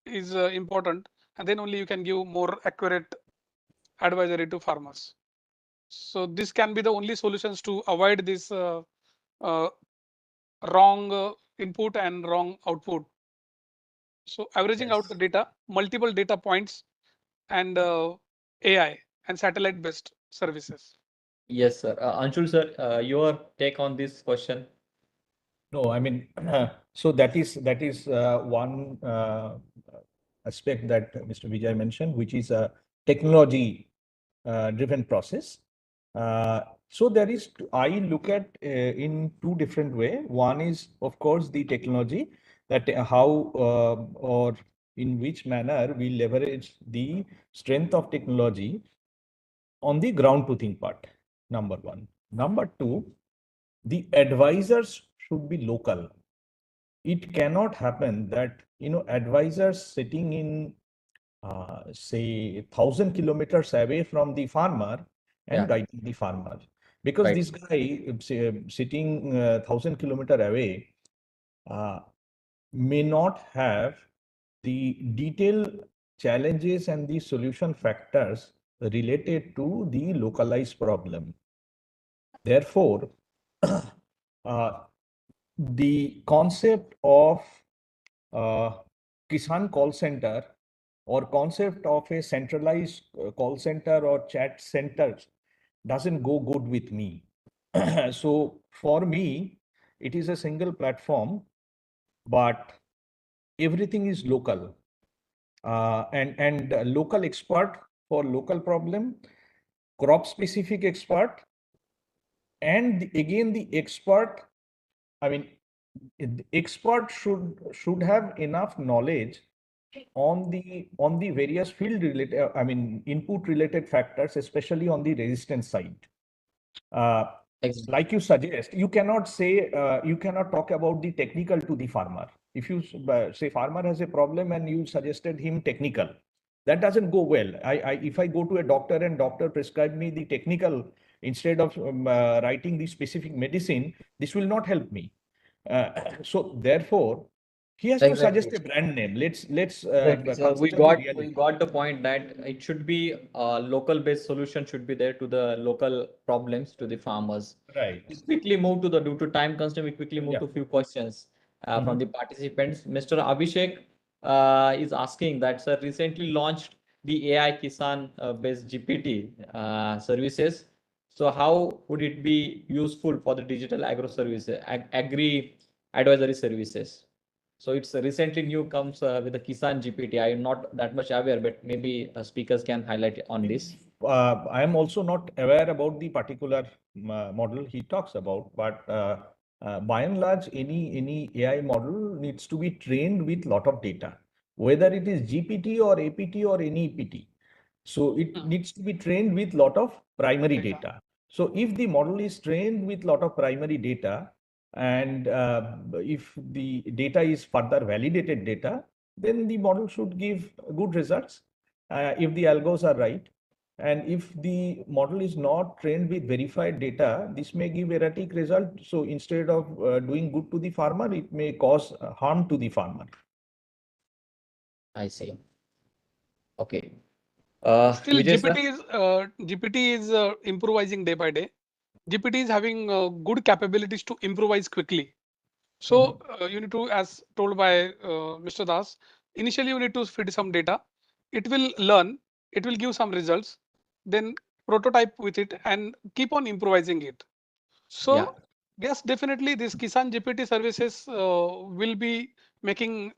is important, and then only you can give more accurate advisory to farmers. So this can be the only solutions to avoid this uh, wrong input and wrong output. So averaging out the data, multiple data points, and AI and satellite based services. Yes, sir. Anshul, sir, your take on this question? No, I mean, so that is one aspect that Mr. Vijay mentioned, which is a technology driven process. So there is, I look at in two different way. One is, of course, the technology, that how or in which manner we leverage the strength of technology on the ground truthing part, number one. Number two, the advisors should be local. It cannot happen that, advisors sitting in say 1,000 kilometers away from the farmer and guiding the farmer, because Right. this guy sitting 1,000 kilometers away may not have the detailed challenges and the solution factors related to the localized problem. Therefore, the concept of Kisan call center or concept of a centralized call center or chat centers doesn't go good with me. So for me, it is a single platform, but everything is local, and local expert for local problem, crop specific expert, and again the expert. I mean, the expert should have enough knowledge on the various field related, I mean, input related factors, especially on the resistance side. Uh, Exactly. like you suggest, you cannot say, you cannot talk about the technical to the farmer. If you say farmer has a problem and you suggested him technical, that doesn't go well. If I go to a doctor and doctor prescribe me the technical instead of writing the specific medicine, this will not help me. So therefore, he has to Exactly. suggest a brand name. Let's Exactly. So we consider the we reality. got the point that it should be a local based solution should be there to the local problems to the farmers. Right. We quickly move to the due to time constraint. We quickly move Yeah. to few questions from Mhm. the participants. Mr. Abhishek is asking that sir recently launched the AI Kisan based GPT services. So how would it be useful for the digital agro services, agri advisory services? So it's recently new comes with the Kisan GPT. I am not that much aware, but maybe speakers can highlight on this. I am also not aware about the particular model he talks about, but by and large, any AI model needs to be trained with lot of data, whether it is GPT or APT or any EPT. So it needs to be trained with lot of primary data. So if the model is trained with lot of primary data, and if the data is further validated data, then the model should give good results if the algos are right. And if the model is not trained with verified data, this may give erratic result. So instead of doing good to the farmer, it may cause harm to the farmer. I see. Okay. Still, Vijay sir? GPT is improvising day by day. GPT is having good capabilities to improvise quickly. So you need to, as told by Mr. Das, initially you need to feed some data. It will learn. It will give some results. Then prototype with it and keep on improvising it. Yeah, So yes, definitely this Kisan GPT services will be making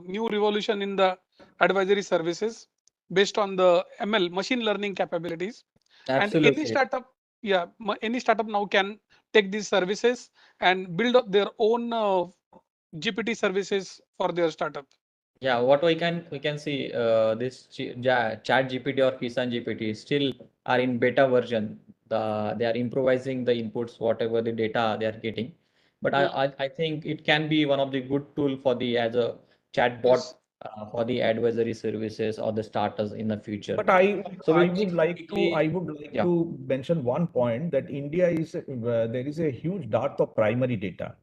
new revolution in the advisory services based on the ML machine learning capabilities. And any absolutely. startup, yeah, any startup now can take these services and build up their own GPT services for their startup. Yeah, what we can see this Chat GPT or Kisan GPT still are in beta version. They are improvising the inputs, whatever the data they are getting. But Hmm. I think it can be one of the good tool for the as a chatbot Yes. for the advisory services or the starters in the future. But I we'll would take like quickly- to Yeah. mention one point that India is there is a huge dearth of primary data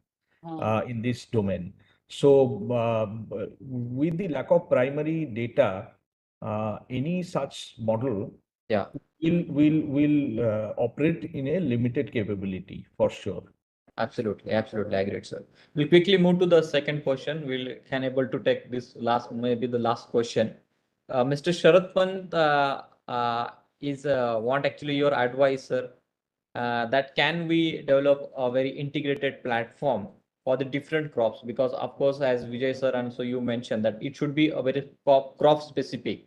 in this domain. So with the lack of primary data, any such model Yeah. will operate in a limited capability for sure. Absolutely, absolutely agreed, sir. We'll quickly move to the second question. We'll can able to take this last, maybe the last question. Mr. Sharad Pant is want actually your advice, sir. That can we develop a very integrated platform for the different crops? Because of course, as Vijay sir and so you mentioned that it should be a very crop specific.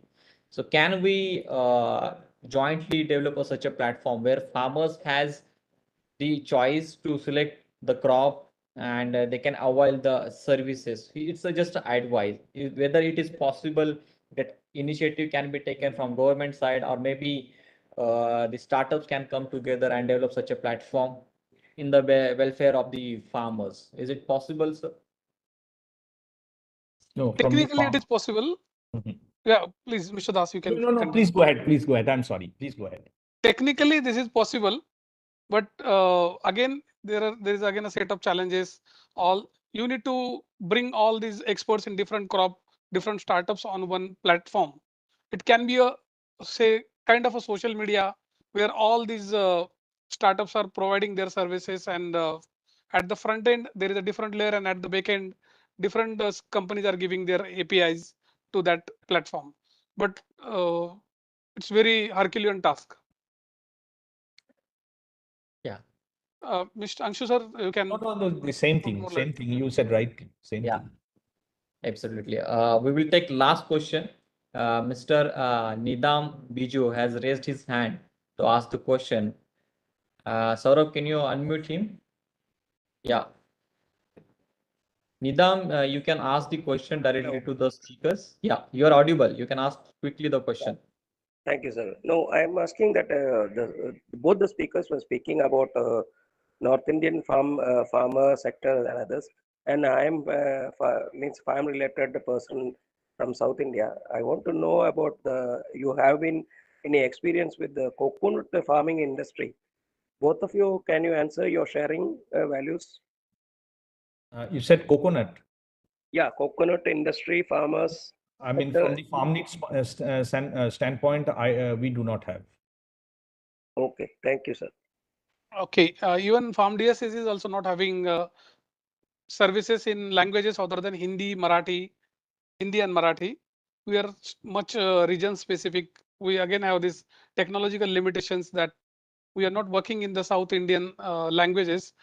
So can we jointly develop such a platform where farmers has the choice to select the crop and they can avail the services? It's just advice whether it is possible that initiative can be taken from government side, or maybe the startups can come together and develop such a platform in the welfare of the farmers. Is it possible, sir? No, from the Technically, it farm. is possible. Mhm. Yeah, please, Mr. Das, you can. No, continue. please go ahead. Please go ahead. I'm sorry. Please go ahead. Technically, this is possible, but again, there is again a set of challenges. All you need to bring all these experts in different crop, different startups on one platform. It can be a, say, kind of a social media where all these startups are providing their services, and at the front end there is a different layer, and at the back end different companies are giving their APIs to that platform. But it's very Herculean task. Yeah. Mr. Anshu sir, you can. No, the same thing. more Same light. thing. You said right. Same Yeah. thing. Absolutely. We will take last question. Mr. Nidam Biju has raised his hand to ask the question. Saurabh, can you unmute him? Yeah. Nidam, you can ask the question directly to the speakers. Yeah, you are audible. You can ask quickly the question. Thank you, sir. No, I am asking that both the speakers were speaking about North Indian farmer sector and others, and I am means farm related person from South India. I want to know about the you have been any experience with the coconut farming industry. Both of you, can you answer your sharing values? You said coconut. Yeah, coconut industry farmers. I mean, sector. from the farm needs standpoint, we do not have. Okay, thank you, sir. Okay, even Farm DSS is also not having services in languages other than Hindi and Marathi. We are much region specific. We again have these technological limitations that we are not working in the South Indian languages.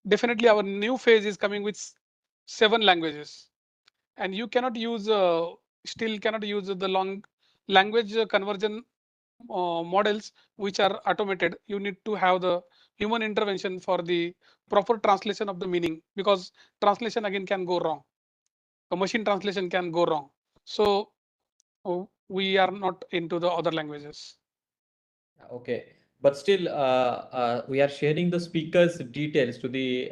Definitely, our new phase is coming with 7 languages, and you cannot use still cannot use the long language conversion models which are automated. You need to have the human intervention for the proper translation of the meaning, because translation again can go wrong. A machine translation can go wrong. So we are not into the other languages. Okay, but still, we are sharing the speakers' details to the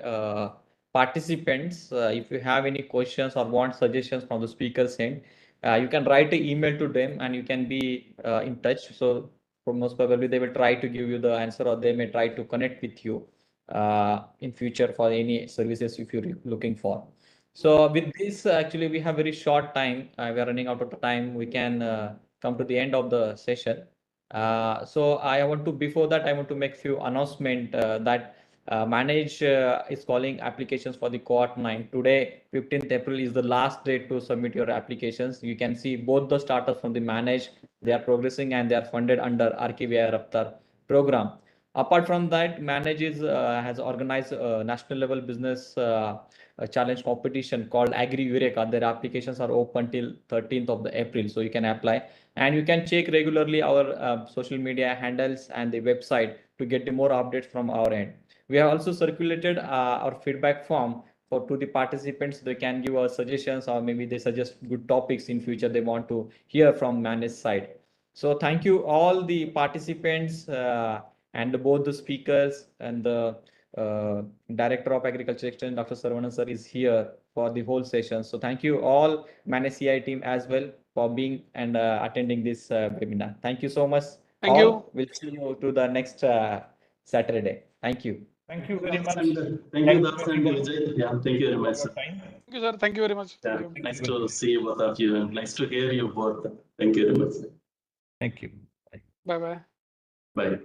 participants. If you have any questions or want suggestions from the speakers end, you can write an email to them and you can be in touch. So, for most probably, they will try to give you the answer, or they may try to connect with you in future for any services if you're looking for. So, with this, actually, we have very short time. We are running out of time. We can come to the end of the session. So I want to, before that, I want to make few announcement that Manage is calling applications for the cohort 9. Today, 15th April is the last date to submit your applications. You can see both the startups from the Manage, they are progressing and they are funded under RKVY-RAFTAAR program. Apart from that, Manage has organized a national level business a challenge competition called Agri-Eureka. Their applications are open till 13th of the April, so you can apply. And you can check regularly our social media handles and the website to get the more updates from our end. We have also circulated our feedback form to the participants. They can give us suggestions, or maybe they suggest good topics in future they want to hear from Manage side. So thank you all the participants and both the speakers, and the Director of Agriculture Extension, Dr. Saravanan sir, is here. for the whole session. So thank you all Manage CI team as well for being and attending this webinar. Thank you so much. Thank all. you. We'll see you to the next Saturday. Thank you. Thank you very much. Thank you, Das and Vijay. Yeah, thank you very much, sir. Thank you, sir. Thank you very much. Yeah, Thank you. nice to see both of you and nice to hear you both. Thank you very much. Thank you. Bye bye. Bye.